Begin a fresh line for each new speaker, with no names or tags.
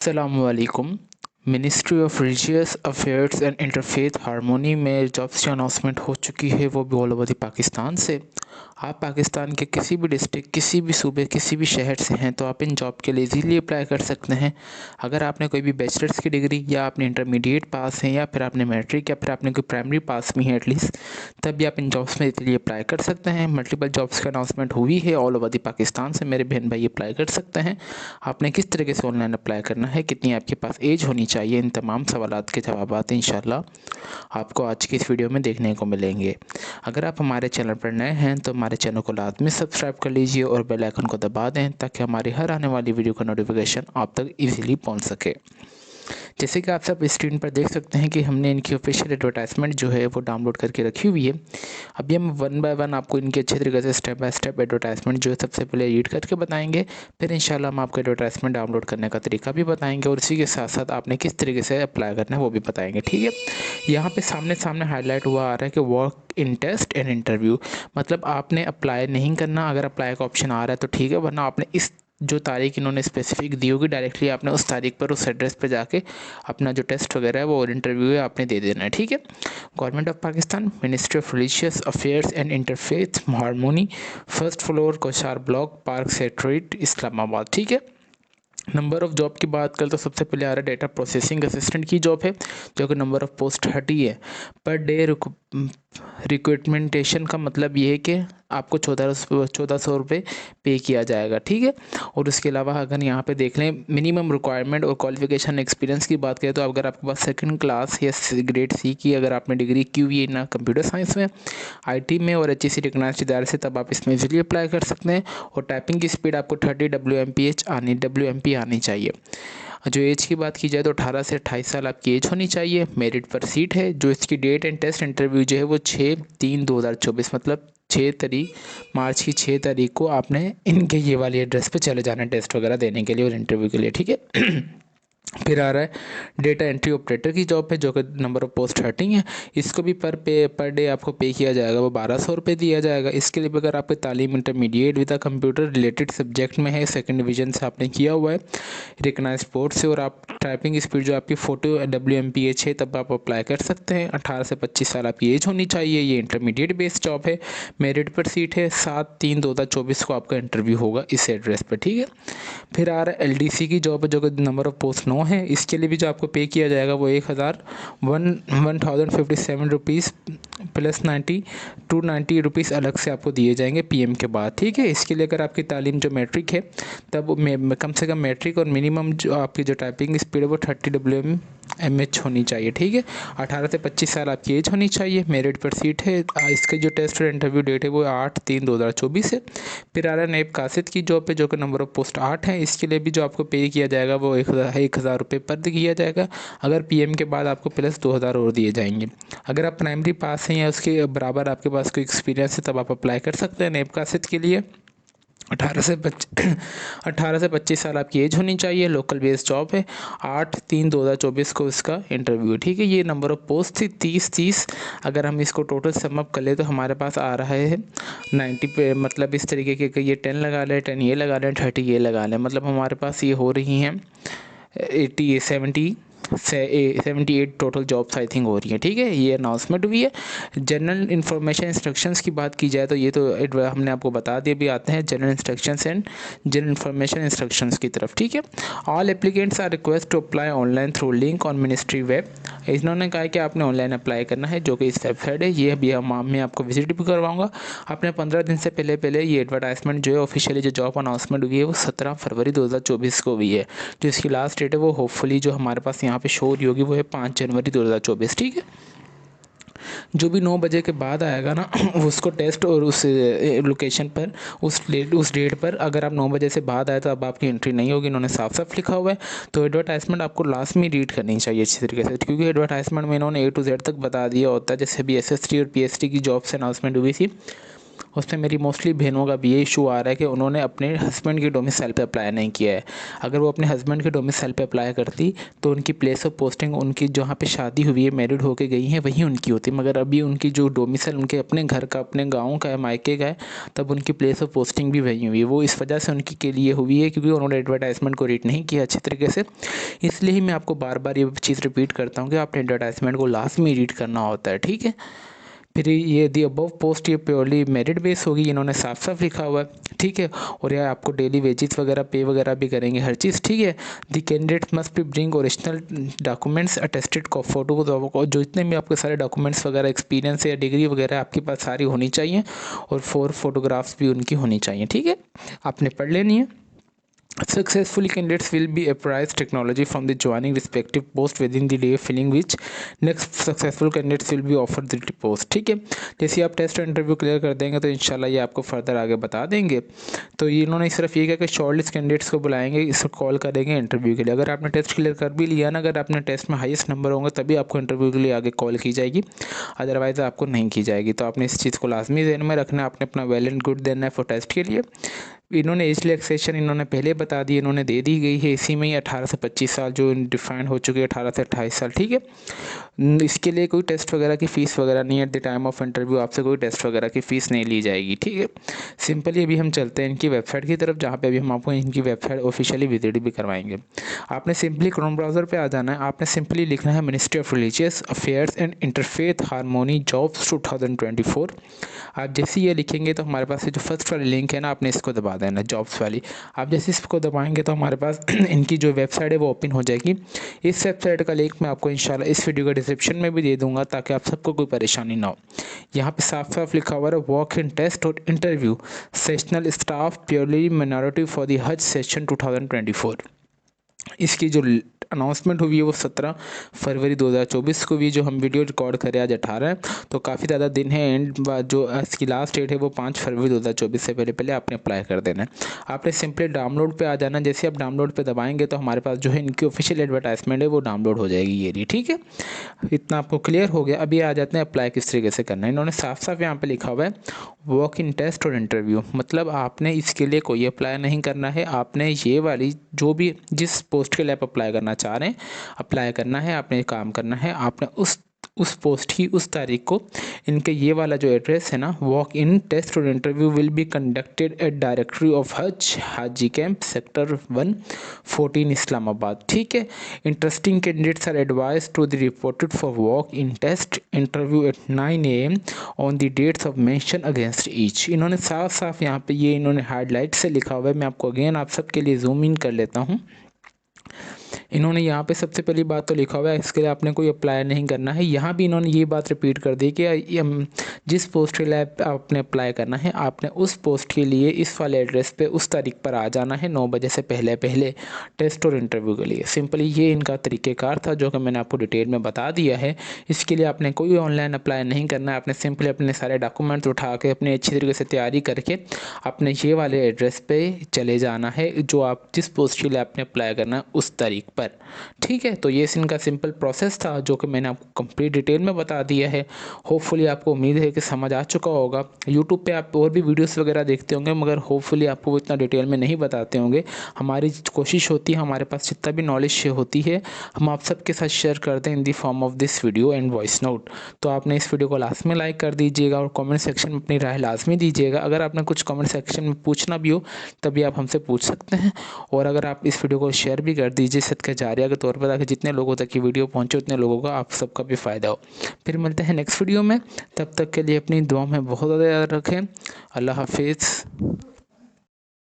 अस्सलामुअलैकुम। Ministry of religious affairs and interfaith harmony में jobs की अनाउंसमेंट हो चुकी है, वो भी ऑल ओवर द पाकिस्तान से। आप पाकिस्तान के किसी भी डिस्ट्रिक्ट, किसी भी सूबे, किसी भी शहर से हैं तो आप इन जॉब के लिए इजीली अप्लाई कर सकते हैं। अगर आपने कोई भी बैचलर्स की डिग्री या आपने इंटरमीडिएट पास हैं या फिर आपने मैट्रिक या फिर आपने कोई प्राइमरी पास भी है एटलीस्ट, तब भी आप इन जॉब्स में इजीली अप्लाई कर सकते हैं। मल्टीपल जॉब्स की अनाउंसमेंट हुई है ऑल ओवर द पाकिस्तान से, मेरे बहन भाई अप्लाई कर सकते हैं। आपने किस तरीके से ऑनलाइन अप्लाई करना है, कितनी आपके पास एज होनी चाहिए, इन तमाम सवालात के जवाबात इंशाल्लाह आपको आज की इस वीडियो में देखने को मिलेंगे। अगर आप हमारे चैनल पर नए हैं तो हमारे चैनल को लाजमी सब्सक्राइब कर लीजिए और बेल आइकन को दबा दें ताकि हमारी हर आने वाली वीडियो का नोटिफिकेशन आप तक ईजिली पहुंच सके। जैसे कि आप सब स्क्रीन पर देख सकते हैं कि हमने इनकी ऑफिशियल एडवर्टाइजमेंट जो है वो डाउनलोड करके रखी हुई है। अभी हम वन बाय वन आपको इनके अच्छे तरीके से स्टेप बाय स्टेप एडवर्टाइजमेंट जो है सबसे पहले रीड करके बताएंगे, फिर इंशाल्लाह हम आपको एडवर्टाइजमेंट डाउनलोड करने का तरीका भी बताएंगे और इसी के साथ साथ आपने किस तरीके से अप्लाई करना है वो भी बताएंगे। ठीक है, यहाँ पे सामने सामने हाईलाइट हुआ आ रहा है कि walk in test and interview, मतलब आपने अप्लाई नहीं करना। अगर अप्लाई का ऑप्शन आ रहा है तो ठीक है, वरना आपने इस जो तारीख इन्होंने स्पेसिफिक दी होगी डायरेक्टली आपने उस तारीख पर उस एड्रेस पर जाके अपना जो टेस्ट वगैरह है वो और इंटरव्यू है आपने दे देना है। ठीक है, government of Pakistan, ministry of religious affairs and interfaith harmony, first floor, Kohsar block, park secretariat, Islamabad. ठीक है, नंबर ऑफ़ जॉब की बात करें तो सबसे पहले आ रहा है डेटा प्रोसेसिंग असिस्टेंट की जॉब है, जो कि नंबर ऑफ़ पोस्ट 30 है। पर डे रिक्रूटमेंटेशन का मतलब ये है कि आपको 1400 रुपये पे किया जाएगा। ठीक है, और उसके अलावा अगर यहाँ पे देख लें मिनिमम रिक्वायरमेंट और क्वालिफिकेशन एक्सपीरियंस की बात करें तो अगर आपके पास सेकंड क्लास या ग्रेड सी की अगर आपने डिग्री की हुई है ना कंप्यूटर साइंस में, आईटी में और HEC रिकग्नाइज्ड इदारे से, तब आप इसमें इजीली अप्लाई कर सकते हैं। और टाइपिंग की स्पीड आपको 30 WMP आनी चाहिए। जो एज की बात की जाए तो 18 से 28 साल आपकी एज होनी चाहिए। मेरिट पर सीट है। जो इसकी डेट एंड टेस्ट इंटरव्यू जो है वो 6/3/2024 मतलब 6 मार्च की 6 तारीख को आपने इनके ये वाली एड्रेस पे चले जाना है टेस्ट वगैरह देने के लिए और इंटरव्यू के लिए। ठीक है, फिर आ रहा है डेटा एंट्री ऑपरेटर की जॉब है, जो कि नंबर ऑफ पोस्ट 30 है। इसको भी पर डे आपको पे किया जाएगा, वो 1200 रुपये दिया जाएगा। इसके लिए अगर आपकी तालीम intermediate with computer related subject में है, सेकंड डिवीजन से आपने किया हुआ है रिकग्नाइज बोर्ड से, और आप टाइपिंग स्पीड जो आपकी 40 WMPH है, तब आप अप्लाई कर सकते हैं। 18 से 25 साल आपकी एज होनी चाहिए। ये इंटरमीडिएट बेस्ड जॉब है। मेरिट पर सीट है। 7/3/2024 को आपका इंटरव्यू होगा इस एड्रेस पर। ठीक है, फिर आ रहा है LDC की जॉब है, जो कि नंबर ऑफ पोस्ट 9 है। इसके लिए भी जो आपको पे किया जाएगा वो 1057 रुपीज़ प्लस 290 रुपीज़ अलग से आपको दिए जाएंगे PM के बाद। ठीक है, इसके लिए अगर आपकी तालीम जो मैट्रिक है तब कम से कम मैट्रिक और मिनिमम जो आपकी जो टाइपिंग स्पीड है वो 30 WMH होनी चाहिए। ठीक है, 18 से 25 साल आपकी एज होनी चाहिए। मेरिट पर सीट है। इसका जो टेस्ट और इंटरव्यू डेट है वो 8/3/2024 है। फिर आ रहा है नैब कासिद की जॉब पे, जो कि नंबर ऑफ पोस्ट 8 है। इसके लिए भी जो आपको पे किया जाएगा वो 1000 रुपये पर किया जाएगा। अगर PM के बाद आपको प्लस 2000 और दिए जाएंगे। अगर आप प्राइमरी पास हैं या उसके बराबर आपके पास कोई एक्सपीरियंस है तब आप अप्लाई कर सकते हैं नैब कासिद के लिए। 18 से 25 साल आपकी एज होनी चाहिए। लोकल बेस्ड जॉब है। 8/3/2024 को इसका इंटरव्यू। ठीक है, ये नंबर ऑफ पोस्ट थी 30। अगर हम इसको टोटल समअप कर ले तो हमारे पास आ रहा है 90 पे, मतलब इस तरीके के ये 10 लगा लें, 10 ये लगा लें, 30 ये लगा लें, मतलब हमारे पास ये हो रही हैं 78 टोटल जॉब्स आई थिंक हो रही है। ठीक है, ये अनाउंसमेंट हुई है। जनरल इन्फॉर्मेशन इंस्ट्रक्शंस की बात की जाए तो ये तो हमने आपको बता दिया। भी आते हैं general instructions and general information instructions की तरफ। ठीक है, all applicants are request to apply online through link on ministry web. इन्होंने कहा कि आपने ऑनलाइन अप्लाई करना है, जो कि इस वेबसाइट है। ये भी मैं आपको विजिट भी करवाऊँगा। आपने 15 दिन से पहले ये एडवर्टाइजमेंट जो है ऑफिशियली जो जॉब अनाउंसमेंट हुई है वो 17 फरवरी 2024 को हुई है। जो इसकी लास्ट डेट है वो होपफुली जो हमारे पास यहाँ पे शो हो रही होगी वो है 5 जनवरी 2024। ठीक है, जो भी 9 बजे के बाद आएगा ना उसको टेस्ट और उस लोकेशन पर उस डेट पर अगर आप 9 बजे से बाद आए तो अब आपकी एंट्री नहीं होगी। इन्होंने साफ साफ लिखा हुआ है। तो एडवर्टाइजमेंट आपको लास्ट में रीड करनी चाहिए अच्छी तरीके से, क्योंकि एडवर्टाइजमेंट में इन्होंने A to Z तक बता दिया होता है। जैसे भी SST और PST की जॉब से अनाउंसमेंट हुई थी उसमें मेरी मोस्टली बहनों का भी ये इशू आ रहा है कि उन्होंने अपने हस्बैंड के डोमिसाइल पे अप्लाई नहीं किया है। अगर वो अपने हस्बैंड के डोमिसाइल पे अप्लाई करती तो उनकी प्लेस ऑफ पोस्टिंग उनकी जहाँ पे शादी हुई है, मैरिड होके गई हैं, वहीं उनकी होती, मगर अभी उनकी जो डोमिसाइल उनके अपने घर का, अपने गाँव का है, मायके का है, तब उनकी प्लेस ऑफ पोस्टिंग भी वहीं हुई है। वो इस वजह से उनकी के लिए हुई है क्योंकि उन्होंने एडवर्टाइजमेंट को रीड नहीं किया अच्छी तरीके से। इसलिए ही मैं आपको बार बार ये चीज़ रिपीट करता हूँ कि आपने एडवर्टाइजमेंट को लाजमी रीड करना होता है, ठीक है। फिर ये दी अबव पोस्ट ये प्योरली मेरिट बेस होगी, इन्होंने साफ साफ लिखा हुआ है, ठीक है। और यह आपको डेली वेजेस वगैरह पे वगैरह भी करेंगे, हर चीज़ ठीक है। The candidate must be bring original documents attested photo को, जो इतने भी आपके सारे डॉक्यूमेंट्स वगैरह, एक्सपीरियंस या डिग्री वगैरह आपके पास सारी होनी चाहिए, और 4 फोटोग्राफ्स भी उनकी होनी चाहिए, ठीक है। आपने पढ़ लेनी है। Successful candidates will be apprised technology from the joining respective post within the day filling which next successful candidates will be offered the post, ठीक है। जैसे आप टेस्ट और इंटरव्यू क्लियर कर देंगे तो इंशाल्लाह ये आपको फर्दर आगे बता देंगे। तो ये इन्होंने सिर्फ ये कहा कि शॉर्टलिस्ट कैंडिडेट्स को बुलाएंगे, इसको कॉल करेंगे इंटरव्यू के लिए। अगर आपने टेस्ट क्लियर कर भी लिया ना, अगर आपने टेस्ट में हाईएस्ट नंबर होंगे तभी आपको इंटरव्यू के लिए आगे कॉल की जाएगी, अदरवाइज़ आपको नहीं की जाएगी। तो आपने इस चीज़ को लाजमी ध्यान में रखना है, आपने अपना वेल एंड गुड देना है फॉर टेस्ट के लिए। इन्होंने एज रिलैक्सेशन इन्होंने पहले बता दी, इन्होंने दे दी गई है इसी में ही 18 से 25 साल जो डिफाइंड हो चुके हैं, 18 से 28 साल, ठीक है। इसके लिए कोई टेस्ट वगैरह की फ़ीस वगैरह नहीं है, at the time of interview आपसे कोई टेस्ट वगैरह की फ़ीस नहीं ली जाएगी, ठीक है। सिंपली अभी हम चलते हैं इनकी वेबसाइट की तरफ, जहाँ पे अभी हम आपको इनकी वेबसाइट ऑफिशियली विजिट भी करवाएंगे। आपने सिंपली क्रोम ब्राउज़र पे आ जाना है, आपने सिंपली लिखना है ministry of religious affairs and interfaith harmony jobs 2024। आप जैसे ये लिखेंगे तो हमारे पास जो फर्स्ट वाली लिंक है ना, आपने इसको दबा देना, जॉब्स वाली। आप जैसे इसको दबाएंगे तो हमारे पास इनकी जो वेबसाइट है वो ओपन हो जाएगी। इस वेबसाइट का लिंक मैं आपको इंशाल्लाह इस वीडियो के डिस्क्रिप्शन में भी दे दूंगा, ताकि आप सबको कोई परेशानी ना हो। यहाँ पे साफ साफ लिखा हुआ है वॉक इन टेस्ट और interview sessional staff purely minority for the हज सेशन 2024। इसकी जो अनाउंसमेंट हुई है वो 17 फरवरी 2024 को भी, जो हम वीडियो रिकॉर्ड करें आज 18 है, तो काफ़ी ज़्यादा दिन है। एंड जो इसकी लास्ट डेट है वो 5 फरवरी 2024 से पहले पहले आपने अप्लाई कर देना है। आपने सिंपली डाउनलोड पे आ जाना, जैसे आप डाउनलोड पे दबाएंगे तो हमारे पास जो है इनकी ऑफिशियल एडवर्टाइजमेंट है वो डाउनलोड हो जाएगी, ये रही, ठीक है। इतना आपको क्लियर हो गया। अभी आ जाते हैं अप्लाई किस तरीके से करना है। इन्होंने साफ साफ यहाँ पर लिखा हुआ है वॉक इन टेस्ट और इंटरव्यू, मतलब आपने इसके लिए कोई अप्लाई नहीं करना है, आपने ये वाली जो भी जिस पोस्ट के लिए आप अप्लाई करना चाह रहे हैं अप्लाई करना है, आपने काम करना है। आपने उस पोस्ट की उस तारीख को इनके ये वाला जो एड्रेस है ना, वॉक इन टेस्ट और interview will be conducted at directory of Hajj Haji camp sector 114 Islamabad, ठीक है। Interesting candidates are advise to the reported for walk in test interview at 9 AM on the dates of mention against each. इन्होंने साफ साफ यहाँ पे ये इन्होंने हाईलाइट से लिखा हुआ है। मैं आपको अगेन आप सबके लिए जूम इन कर लेता हूँ। इन्होंने यहाँ पे सबसे पहली बात तो लिखा हुआ है इसके लिए आपने कोई अप्लाई नहीं करना है। यहाँ भी इन्होंने ये बात रिपीट कर दी कि जिस पोस्ट के लिए आपने अप्लाई करना है, आपने उस पोस्ट के लिए इस वाले एड्रेस पे उस तारीख पर आ जाना है 9 बजे से पहले पहले टेस्ट और इंटरव्यू के लिए। सिंपली ये इनका तरीक़ेकार था जो कि मैंने आपको डिटेल में बता दिया है। इसके लिए आपने कोई ऑनलाइन अप्लाई नहीं करना है, आपने सिंपली अपने सारे डॉक्यूमेंट्स उठा के अपने अच्छी तरीके से तैयारी करके अपने ये वाले एड्रेस पे चले जाना है जो आप जिस पोस्ट के लिए आपने अप्लाई करना है उस तारीख पर, ठीक है। तो ये इनका सिंपल प्रोसेस था जो कि मैंने आपको कंप्लीट डिटेल में बता दिया है। होपफुली आपको उम्मीद है कि समझ आ चुका होगा। यूट्यूब पे आप और भी वीडियोस वगैरह देखते होंगे, मगर होपफुली आपको इतना डिटेल में नहीं बताते होंगे। हमारी कोशिश होती है हमारे पास जितना भी नॉलेज होती है हम आप सबके साथ शेयर करते हैं in the form of this video and voice note. तो आपने इस वीडियो को लास्ट में लाइक कर दीजिएगा और कमेंट सेक्शन में अपनी राय लाजमी दीजिएगा। अगर आपने कुछ कमेंट सेक्शन में पूछना भी हो तभी आप हमसे पूछ सकते हैं। और अगर आप इस वीडियो को शेयर भी कर दीजिए सदका जारिया के तौर पर, ताकि जितने लोगों तक ये वीडियो पहुंचे उतने लोगों का आप सबका भी फ़ायदा हो। फिर मिलते हैं नेक्स्ट वीडियो में, तब तक के लिए अपनी दुआ में बहुत ज़्यादा याद रखें। अल्लाह हाफिज़।